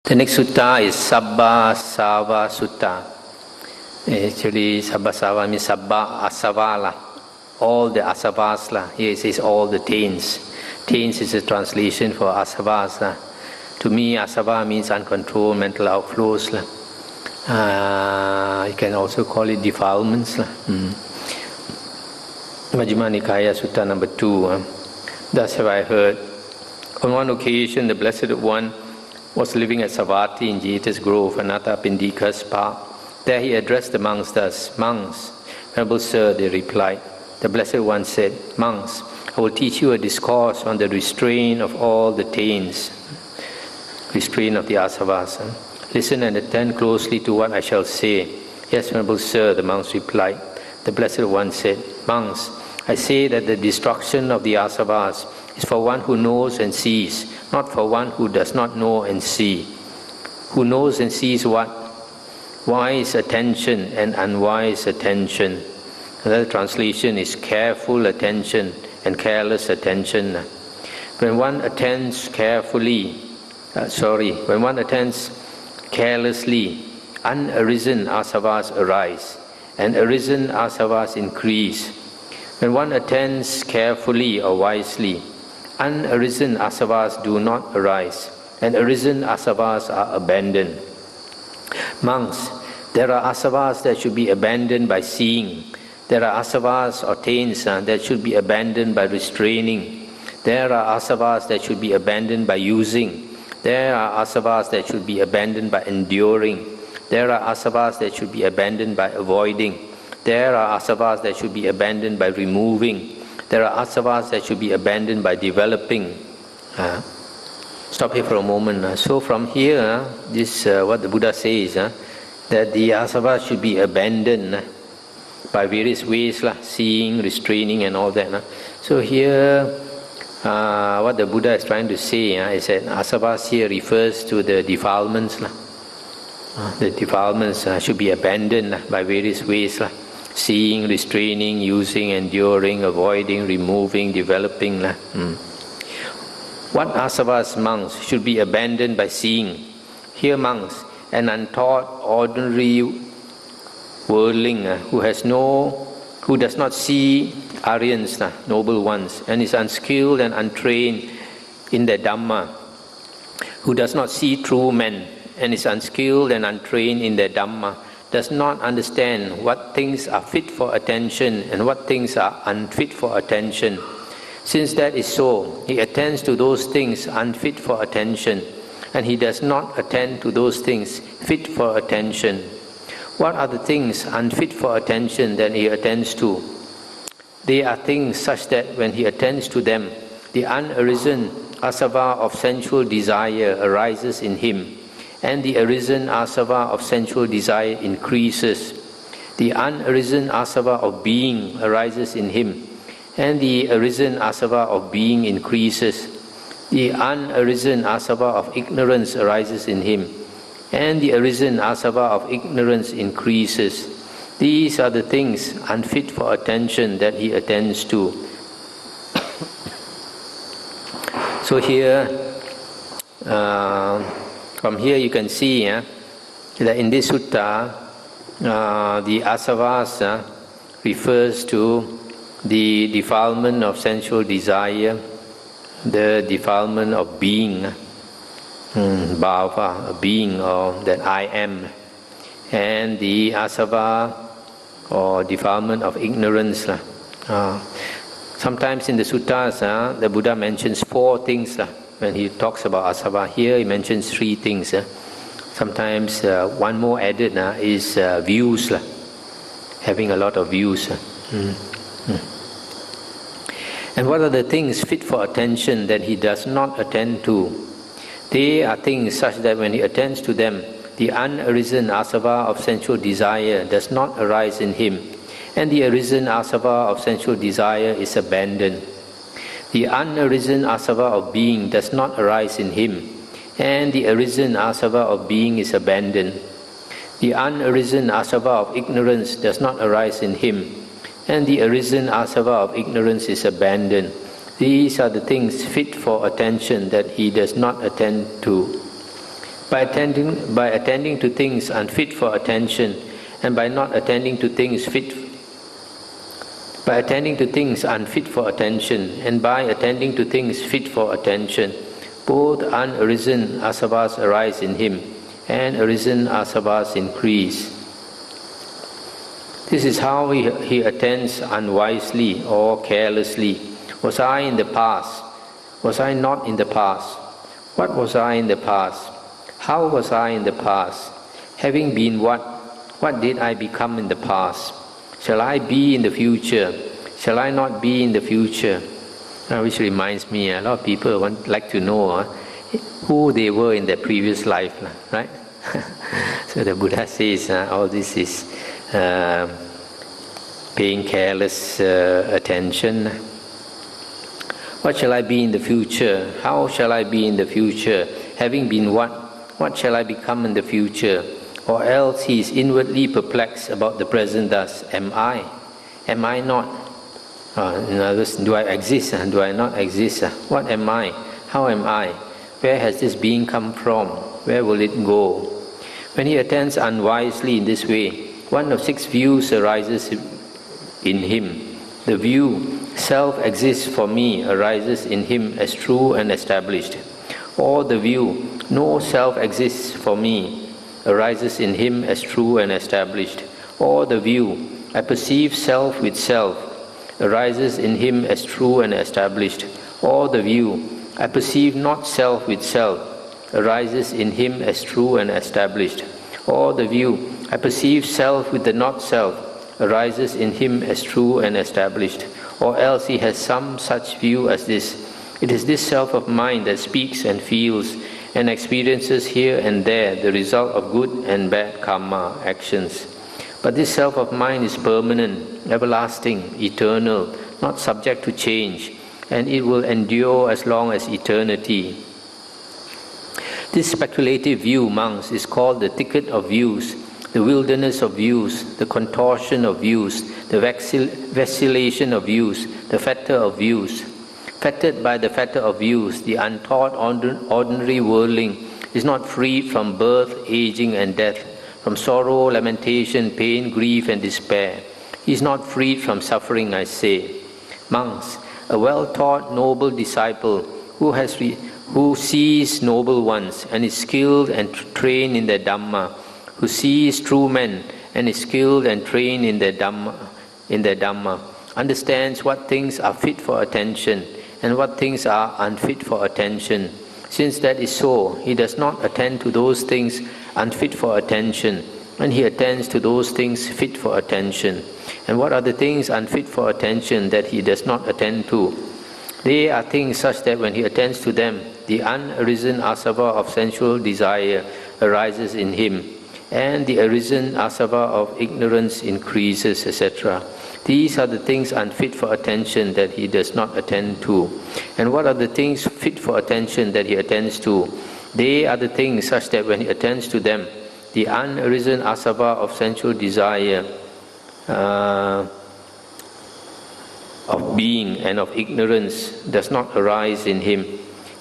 The next sutta is Sabbasava Sutta. Actually, Sabbasava means Sabba Asava. All the asavas. Here it says all the taints. Taints is a translation for asavas. To me, asava means uncontrolled mental outflows. You can also call it defilements. Majjhima Nikaya Sutta number 2. Thus have I heard. On one occasion, the Blessed One was living at Savatthi in Jeta's Grove, Anathapindika's park. There he addressed the monks thus: "Monks, Venerable Sir," they replied. The Blessed One said, "Monks, I will teach you a discourse on the restraint of all the taints, restraint of the asavas. Listen and attend closely to what I shall say." "Yes, Venerable Sir," the monks replied. The Blessed One said, "Monks, I say that the destruction of the asavas is for one who knows and sees, not for one who does not know and see." Who knows and sees what? Wise attention and unwise attention. Another translation is careful attention and careless attention. When one attends carefully, when one attends carelessly, unarisen asavas arise, and arisen asavas increase. When one attends carefully or wisely, unarisen asavas do not arise, and arisen asavas are abandoned. Monks, there are asavas that should be abandoned by seeing. There are asavas or taints that should be abandoned by restraining. There are asavas that should be abandoned by using. There are asavas that should be abandoned by enduring. There are asavas that should be abandoned by avoiding. There are asavas that should be abandoned by removing. There are asavas that should be abandoned by developing. Stop here for a moment. So from here, this what the Buddha says, that the asavas should be abandoned by various ways, seeing, restraining and all that. So here, what the Buddha is trying to say is that asavas here refers to the defilements. The defilements should be abandoned by various ways. Seeing, restraining, using, enduring, avoiding, removing, developing. What asavas, monks, should be abandoned by seeing? Here, monks, an untaught, ordinary worldling who does not see Aryans, noble ones, and is unskilled and untrained in the Dhamma, who does not see true men and is unskilled and untrained in the Dhamma, does not understand what things are fit for attention and what things are unfit for attention. Since that is so, he attends to those things unfit for attention, and he does not attend to those things fit for attention. What are the things unfit for attention that he attends to? They are things such that when he attends to them, the unarisen asava of sensual desire arises in him, and the arisen asava of sensual desire increases. The unarisen asava of being arises in him, and the arisen asava of being increases. The unarisen asava of ignorance arises in him, and the arisen asava of ignorance increases. These are the things unfit for attention that he attends to. So here, from here you can see that in this sutta, the asavas refers to the defilement of sensual desire, the defilement of being, bhava, a being, or that I am, and the asava or defilement of ignorance. Sometimes in the suttas, the Buddha mentions 4 things. When he talks about asava, here he mentions 3 things. Sometimes one more added is views, having a lot of views. And what are the things fit for attention that he does not attend to? They are things such that when he attends to them, the unarisen asava of sensual desire does not arise in him, and the arisen asava of sensual desire is abandoned. The unarisen asava of being does not arise in him, and the arisen asava of being is abandoned. The unarisen asava of ignorance does not arise in him, and the arisen asava of ignorance is abandoned. These are the things fit for attention that he does not attend to. By attending to things unfit for attention, and by not attending to things by attending to things unfit for attention, and by attending to things fit for attention, both unarisen asavas arise in him, and arisen asavas increase. This is how he attends unwisely or carelessly. Was I in the past? Was I not in the past? What was I in the past? How was I in the past? Having been what? What did I become in the past? Shall I be in the future? Shall I not be in the future? Which reminds me, a lot of people like to know who they were in their previous life, right? So the Buddha says all this is paying careless attention. What shall I be in the future? How shall I be in the future? Having been what? What shall I become in the future? Or else he is inwardly perplexed about the present thus. Am I? Am I not? In other words, do I exist? Do I not exist? What am I? How am I? Where has this being come from? Where will it go? When he attends unwisely in this way, one of 6 views arises in him. The view, self exists for me, arises in him as true and established. Or the view, no self exists for me, arises in him as true and established. Or the view, I perceive self with self, arises in him as true and established. Or the view, I perceive not self with self, arises in him as true and established. Or the view, I perceive self with the not self, arises in him as true and established. Or else he has some such view as this. It is this self of mine that speaks and feels and experiences here and there the result of good and bad karma actions. But this self of mine is permanent, everlasting, eternal, not subject to change, and it will endure as long as eternity. This speculative view, monks, is called the thicket of views, the wilderness of views, the contortion of views, the vacillation of views, the fetter of views. Fettered by the fetter of views, the untaught ordinary worldling is not freed from birth, aging and death, from sorrow, lamentation, pain, grief and despair. He is not freed from suffering, I say. Monks, a well-taught noble disciple who sees noble ones and is skilled and trained in their Dhamma, who sees true men and is skilled and trained in their Dhamma, understands what things are fit for attention and what things are unfit for attention. Since that is so, he does not attend to those things unfit for attention, and he attends to those things fit for attention. And what are the things unfit for attention that he does not attend to? They are things such that when he attends to them, the unarisen asava of sensual desire arises in him, and the arisen asava of ignorance increases, etc. These are the things unfit for attention that he does not attend to. And what are the things fit for attention that he attends to? They are the things such that when he attends to them, the unarisen asava of sensual desire, of being and of ignorance does not arise in him,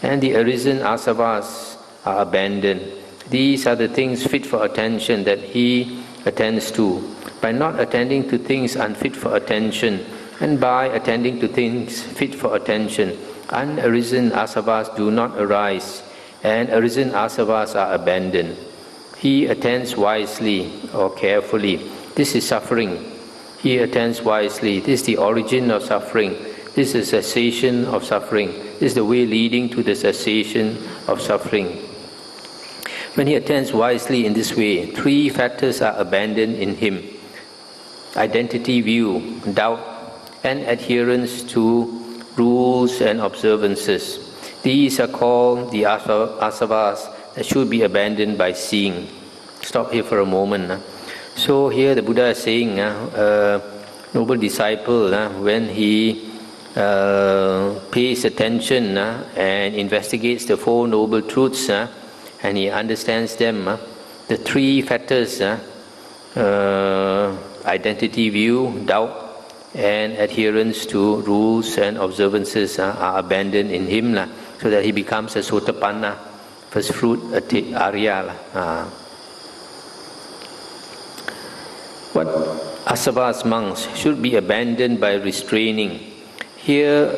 and the arisen asavas are abandoned. These are the things fit for attention that he attends to. By not attending to things unfit for attention, and by attending to things fit for attention, unarisen asavas do not arise, and arisen asavas are abandoned. He attends wisely or carefully. This is suffering. He attends wisely. This is the origin of suffering. This is the cessation of suffering. This is the way leading to the cessation of suffering. When he attends wisely in this way, 3 fetters are abandoned in him: identity view, doubt, and adherence to rules and observances. These are called the asavas that should be abandoned by seeing. Stop here for a moment. So here the Buddha is saying, noble disciple, when he pays attention and investigates the 4 noble truths, and he understands them, the 3 fetters, identity view, doubt, and adherence to rules and observances are abandoned in him, so that he becomes a sotapanna, first fruit Arya. What Asava's monks should be abandoned by restraining. Here,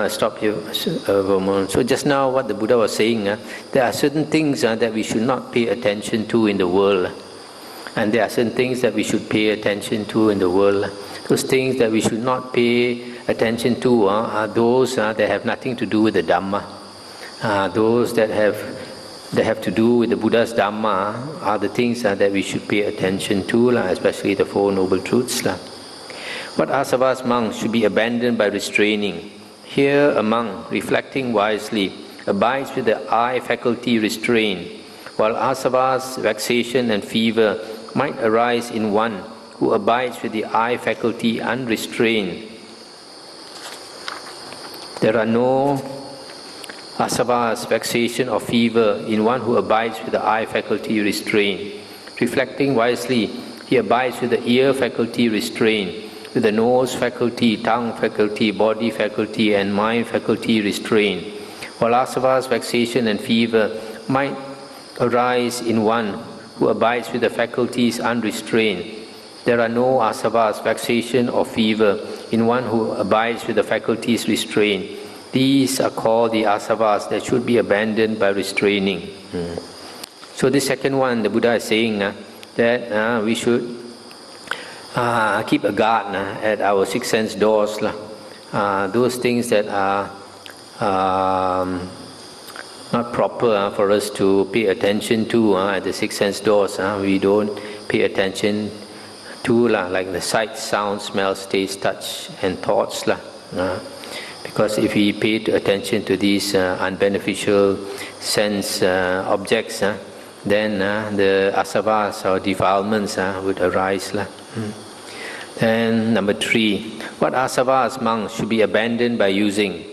stop here for a moment. So just now what the Buddha was saying, there are certain things that we should not pay attention to in the world. And there are certain things that we should pay attention to in the world. Those things that we should not pay attention to are those that have nothing to do with the Dhamma. Those that have to do with the Buddha's Dhamma are the things that we should pay attention to, especially the Four Noble Truths. What Asava's monks should be abandoned by restraining. Here a monk, reflecting wisely, abides with the eye faculty restrained, while Asava's vexation and fever might arise in one who abides with the eye faculty unrestrained. There are no Asava's vexation or fever in one who abides with the eye faculty restrained. Reflecting wisely, he abides with the ear faculty restrained, with the nose faculty, tongue faculty, body faculty, and mind faculty restrained. While Asava's vexation and fever might arise in one who abides with the faculties unrestrained, there are no Asava's vexation or fever in one who abides with the faculties restrained. These are called the Asavas that should be abandoned by restraining. So the second one, the Buddha is saying that we should keep a guard at our six sense doors. Those things that are not proper for us to pay attention to at the six sense doors. We don't pay attention to like the sight, sound, smell, taste, touch, and thoughts. Because if we pay attention to these unbeneficial sense objects, then the asavas or defilements would arise. And number 3, what asavas monks should be abandoned by using.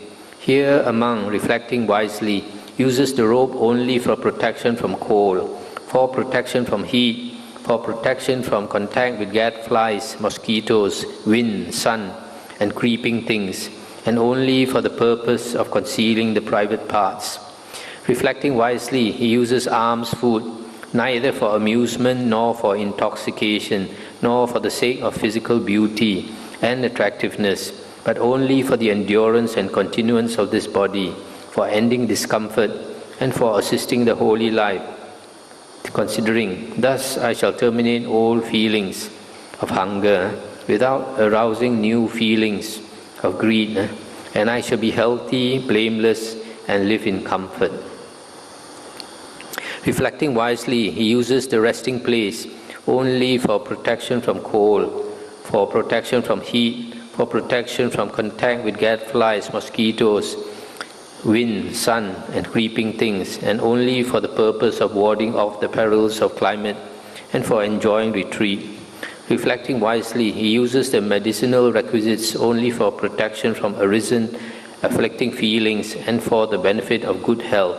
Here a monk, reflecting wisely, uses the robe only for protection from cold, for protection from heat, for protection from contact with gadflies, mosquitoes, wind, sun, and creeping things, and only for the purpose of concealing the private parts. Reflecting wisely, he uses alms food, neither for amusement nor for intoxication, nor for the sake of physical beauty and attractiveness, but only for the endurance and continuance of this body, for ending discomfort, and for assisting the holy life. Considering, thus I shall terminate all feelings of hunger without arousing new feelings of greed, and I shall be healthy, blameless, and live in comfort. Reflecting wisely, he uses the resting place only for protection from cold, for protection from heat, for protection from contact with gadflies, mosquitoes, wind, sun, and creeping things, and only for the purpose of warding off the perils of climate and for enjoying retreat. Reflecting wisely, he uses the medicinal requisites only for protection from arisen, afflicting feelings and for the benefit of good health.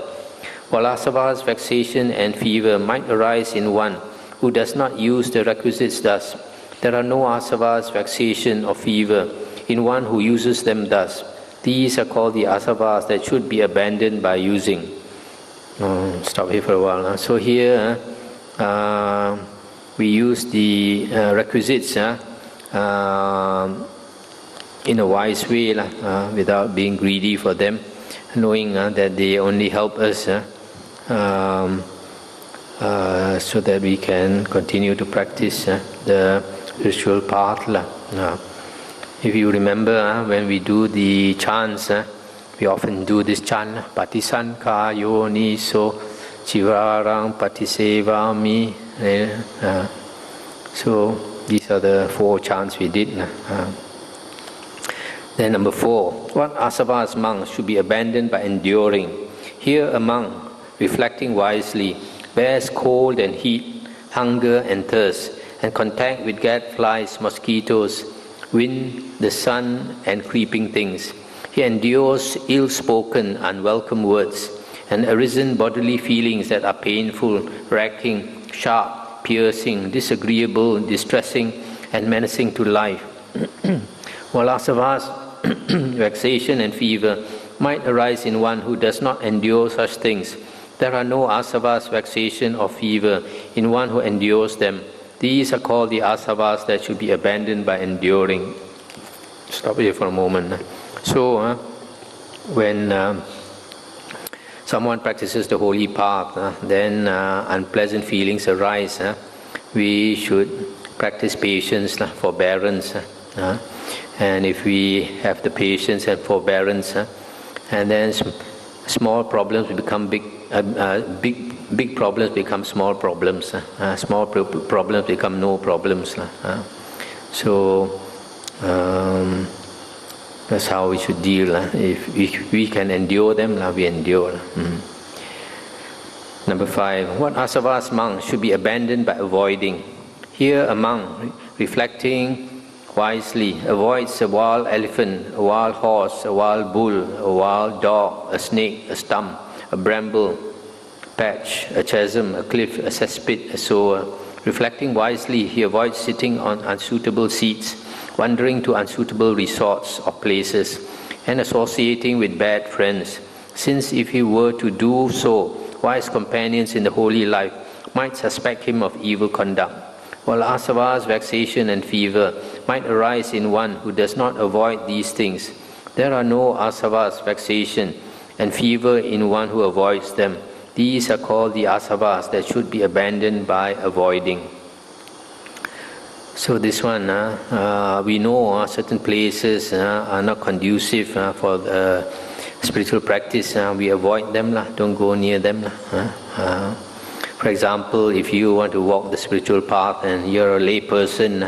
While asava's vexation and fever might arise in one who does not use the requisites thus, there are no asava's vexation or fever in one who uses them thus. These are called the asavas that should be abandoned by using. Stop here for a while. So here we use the requisites in a wise way without being greedy for them, knowing that they only help us so that we can continue to practice the spiritual path. If you remember, when we do the chants, we often do this chant, Patisankha Yoniso Chivarang Patisevami. So these are the 4 chants we did. Then number 4, what asavas monks should be abandoned by enduring. Here a monk, reflecting wisely, bears cold and heat, hunger and thirst, and contact with gadflies, mosquitoes, wind, the sun, and creeping things. He endures ill-spoken, unwelcome words, and arisen bodily feelings that are painful, racking, sharp, piercing, disagreeable, distressing, and menacing to life. While asava's vexation and fever might arise in one who does not endure such things, There are no asavas, vexation or fever in one who endures them. These are called the asavas that should be abandoned by enduring. Stop here for a moment. So, when someone practices the holy path, then unpleasant feelings arise. We should practice patience, forbearance. And if we have the patience and forbearance, and then small problems become big problems become small problems. Small problems become no problems. So that's how we should deal. If we can endure them, we endure. Number 5. What asavas monk should be abandoned by avoiding? Here a monk, reflecting wisely, avoids a wild elephant, a wild horse, a wild bull, a wild dog, a snake, a stump, a bramble patch, a chasm, a cliff, a cesspit, a sower. Reflecting wisely, he avoids sitting on unsuitable seats, wandering to unsuitable resorts or places, and associating with bad friends, since if he were to do so, wise companions in the holy life might suspect him of evil conduct, while asavas, vexation and fever might arise in one who does not avoid these things. There are no asavas, vexation and fever in one who avoids them. These are called the asavas that should be abandoned by avoiding. So this one, we know certain places are not conducive for the spiritual practice. We avoid them, don't go near them. For example, if you want to walk the spiritual path and you're a lay person,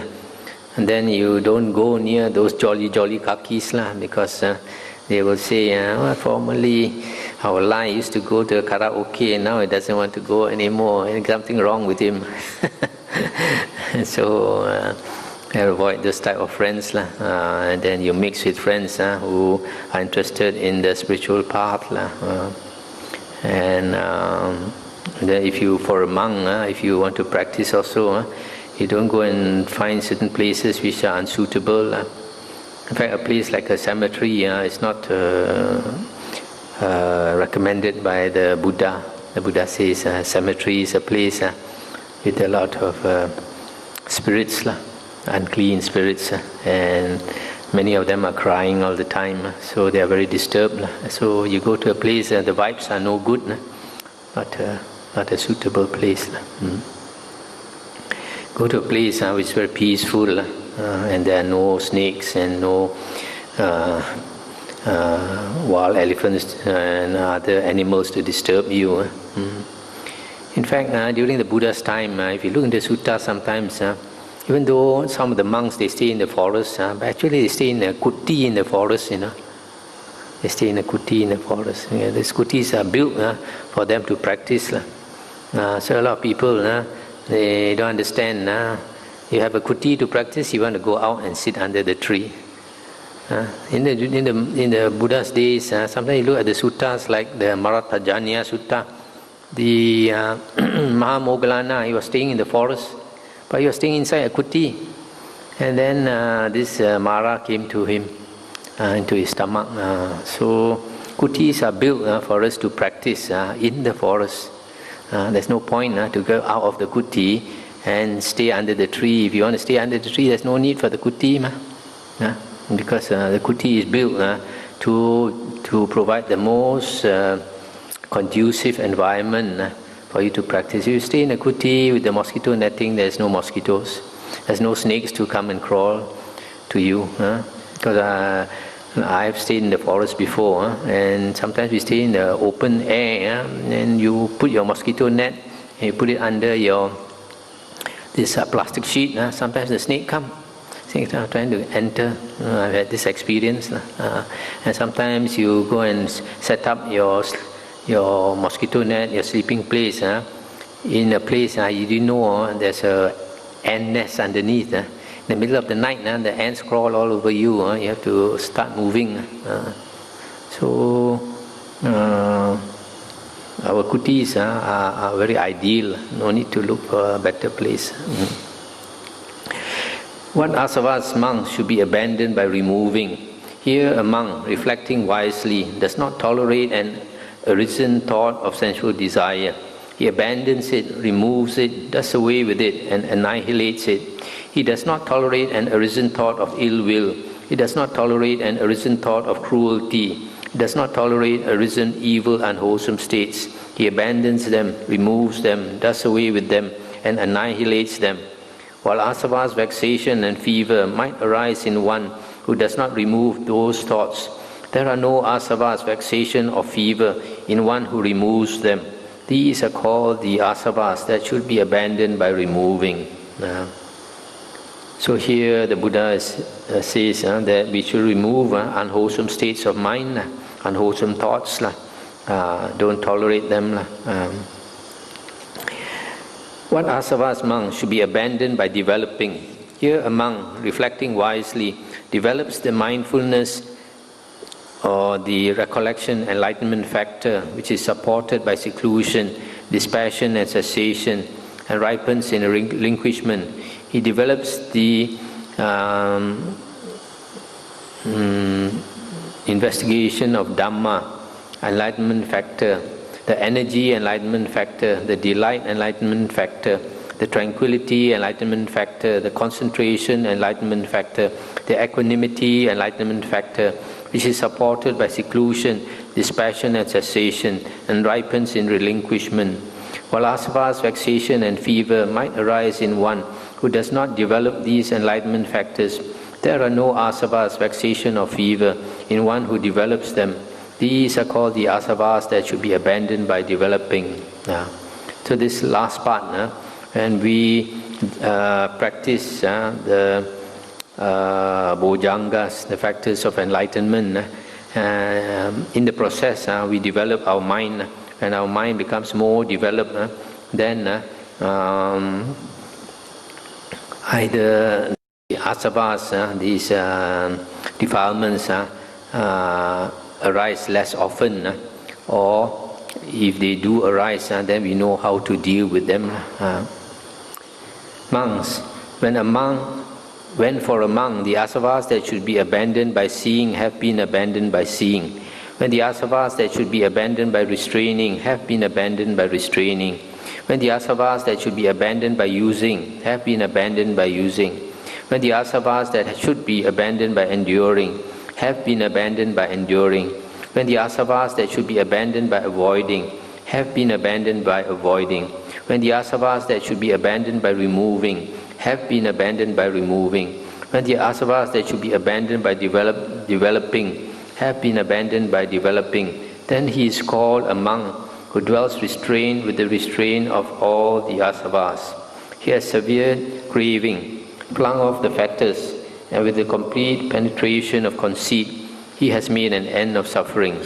and then you don't go near those jolly kakis, because they will say, formerly our Lai used to go to karaoke and now he doesn't want to go anymore. There's something wrong with him. So avoid this type of friends, and then you mix with friends who are interested in the spiritual path, and then if you, for a monk, if you want to practice also, you don't go and find certain places which are unsuitable. In fact, a place like a cemetery is not recommended by the Buddha. The Buddha says cemetery is a place with a lot of spirits, unclean spirits, and many of them are crying all the time, so they are very disturbed. So you go to a place the vibes are no good, not a suitable place. Go to a place which is very peaceful, and there are no snakes and no wild elephants and other animals to disturb you. In fact, during the Buddha's time, if you look in the sutta sometimes, even though some of the monks, they stay in the forest, but actually they stay in a kuti in the forest, They stay in a kuti in the forest. These kutis are built for them to practice. So a lot of people, they don't understand. You have a kuti to practice, you want to go out and sit under the tree. In the Buddha's days, sometimes you look at the suttas like the Marathajanya Sutta. The Mahamoggallana, he was staying in the forest, but he was staying inside a kuti. And then this Mara came to him, into his stomach. So kutis are built for us to practice in the forest. There's no point to go out of the kuti and stay under the tree. If you want to stay under the tree, there's no need for the kuti, because the kuti is built to provide the most conducive environment for you to practice. If you stay in a kuti with the mosquito netting, there's no mosquitoes. There's no snakes to come and crawl to you. Because I've stayed in the forest before, and sometimes we stay in the open air, and you put your mosquito net, and you put it under this plastic sheet. Sometimes the snake come. Snakes are trying to enter. I've had this experience. And sometimes you go and set up your mosquito net, your sleeping place, in a place you didn't know there's a ant nest underneath. In the middle of the night, the ants crawl all over you. You have to start moving. So our kutis are very ideal. No need to look for a better place. What asavas monks should be abandoned by removing? Here a monk, reflecting wisely, does not tolerate and arisen thought of sensual desire. He abandons it, removes it, does away with it, and annihilates it. He does not tolerate an arisen thought of ill will. He does not tolerate an arisen thought of cruelty. He does not tolerate arisen evil, unwholesome states. He abandons them, removes them, does away with them, and annihilates them. While asava's vexation and fever might arise in one who does not remove those thoughts, there are no asava's vexation or fever in one who removes them. These are called the asavas that should be abandoned by removing. So here the Buddha says that we should remove unwholesome states of mind, unwholesome thoughts. Don't tolerate them. What asavas monk should be abandoned by developing? Here a monk, reflecting wisely, develops the mindfulness or the recollection enlightenment factor, which is supported by seclusion, dispassion and cessation, and ripens in relinquishment. He develops the investigation of Dhamma, enlightenment factor, the energy enlightenment factor, the delight enlightenment factor, the tranquility enlightenment factor, the concentration enlightenment factor, the equanimity enlightenment factor, which is supported by seclusion, dispassion and cessation, and ripens in relinquishment. While asava's vexation and fever might arise in one who does not develop these enlightenment factors, there are no asava's vexation or fever in one who develops them. These are called the asavas that should be abandoned by developing. So this last part, when we practice the bojjhangas, the factors of enlightenment, in the process we develop our mind. When our mind becomes more developed, then either the asavas, these defilements, arise less often, or if they do arise, then we know how to deal with them. Monks, when for a monk the asavas that should be abandoned by seeing have been abandoned by seeing. When the asavas that should be abandoned by restraining have been abandoned by restraining. When the asavas that should be abandoned by using have been abandoned by using. When the asavas that should be abandoned by enduring have been abandoned by enduring. When the asavas that should be abandoned by avoiding have been abandoned by avoiding. When the asavas that should be abandoned by removing have been abandoned by removing. When the asavas that should be abandoned by developing have been abandoned by developing, then he is called a monk who dwells restrained with the restraint of all the asavas. He has severed craving, flung off the fetters, and with the complete penetration of conceit, he has made an end of suffering.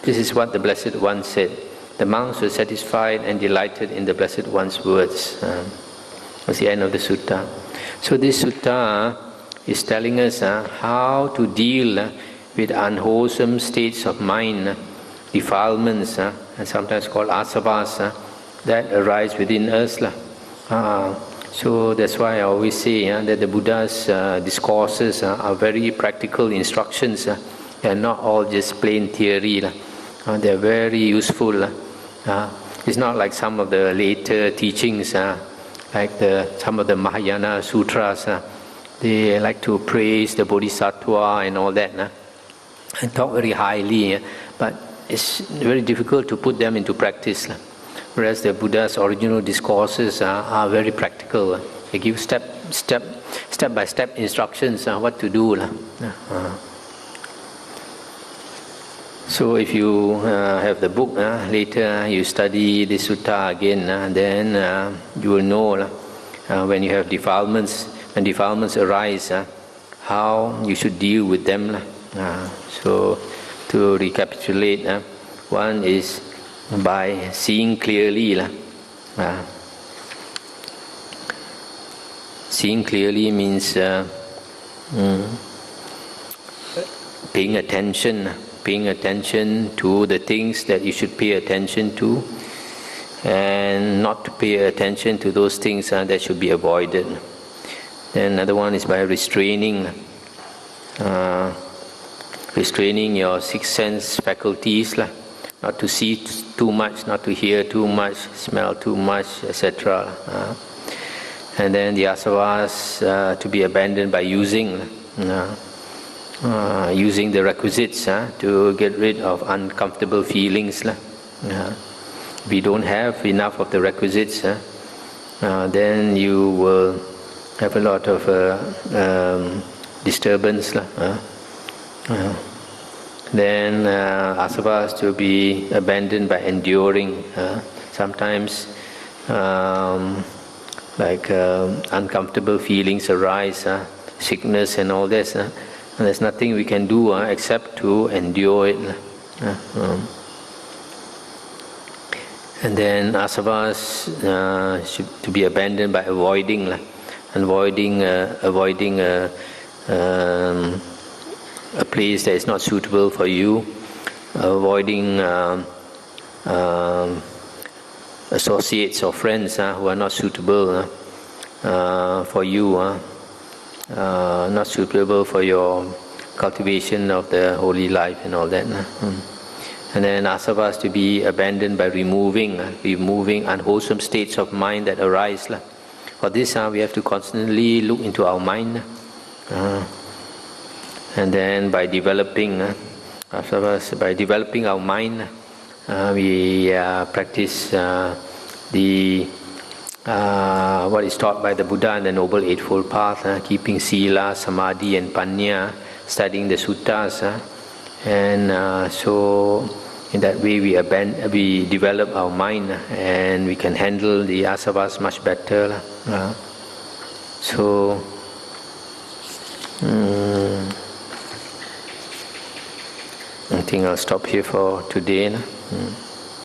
This is what the Blessed One said. The monks were satisfied and delighted in the Blessed One's words. That's the end of the sutta. So this sutta is telling us how to deal with unwholesome states of mind, defilements, and sometimes called asavas, that arise within us. So that's why I always say that the Buddha's discourses are very practical instructions. They are not all just plain theory. They are very useful. It's not like some of the later teachings, like some of the Mahayana sutras. They like to praise the Bodhisattva and all that, and talk very highly, but it's very difficult to put them into practice. Whereas the Buddha's original discourses are very practical. They give step-by-step instructions what to do. So if you have the book, later you study the sutta again, then you will know when you have defilements, when defilements arise, how you should deal with them. So to recapitulate, one is by seeing clearly. Seeing clearly means paying attention to the things that you should pay attention to, and not to pay attention to those things that should be avoided. Then another one is by restraining your six sense faculties, not to see too much, not to hear too much, smell too much, etc. And then the asavas to be abandoned by using the requisites to get rid of uncomfortable feelings. If you don't have enough of the requisites, then you will have a lot of disturbance. Then asavas to be abandoned by enduring. Sometimes uncomfortable feelings arise, sickness and all this. And there's nothing we can do except to endure it. And then asavas to be abandoned by avoiding a place that is not suitable for you, avoiding associates or friends who are not suitable for you, not suitable for your cultivation of the holy life and all that. And then asavas to be abandoned by removing unwholesome states of mind that arise. For this, we have to constantly look into our mind. And then by developing asavas, by developing our mind, we practice what is taught by the Buddha and the Noble Eightfold Path, keeping sila, samadhi and panya, studying the suttas. And so in that way we develop our mind and we can handle the asavas much better. So I think I'll stop here for today.